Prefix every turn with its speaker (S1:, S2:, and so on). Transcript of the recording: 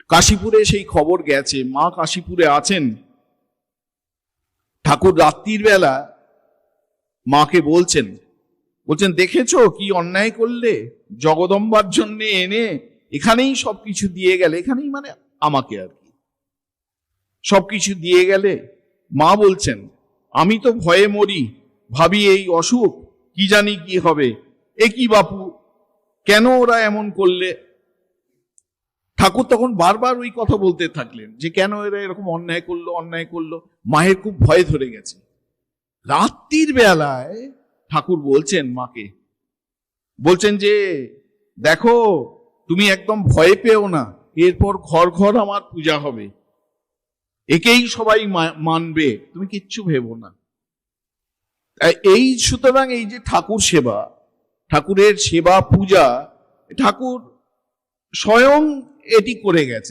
S1: কাশীপুরে সেই খবর গেছে, মা কাশীপুরে আছেন। ঠাকুর রাত্রির বেলা মাকে বলছেন, দেখেছো কি অন্যায় করলে, জগদম্বার জন্য এনে এখানেই সবকিছু দিয়ে গেলে, এখানেই মানে আমাকে আর কি সবকিছু দিয়ে গেলে। মা বলছেন, আমি তো ভয়ে মরি, ভাবি এই অসুখ, কি জানি কি হবে। এ কি বাপু, কেন ওরা এমন করলে? ঠাকুর তখন বারবার ওই কথা বলতে থাকলেন যে কেন এরা এরকম অন্যায় করলো, অন্যায় করলো। মায়ের খুব ভয় ধরে গেছে। রাত্রির বেলায় ঠাকুর বলছেন মাকে, বলছেন যে দেখো, তুমি একদম ভয় পেও না, এরপর ঘর ঘর আমার পূজা হবে, একেই সবাই মানবে, তুমি কিচ্ছু ভেবো না। এই সুতরাং এই যে ঠাকুর সেবা, ঠাকুরের সেবা পূজা, ঠাকুর স্বয়ং এটি করে গেছে।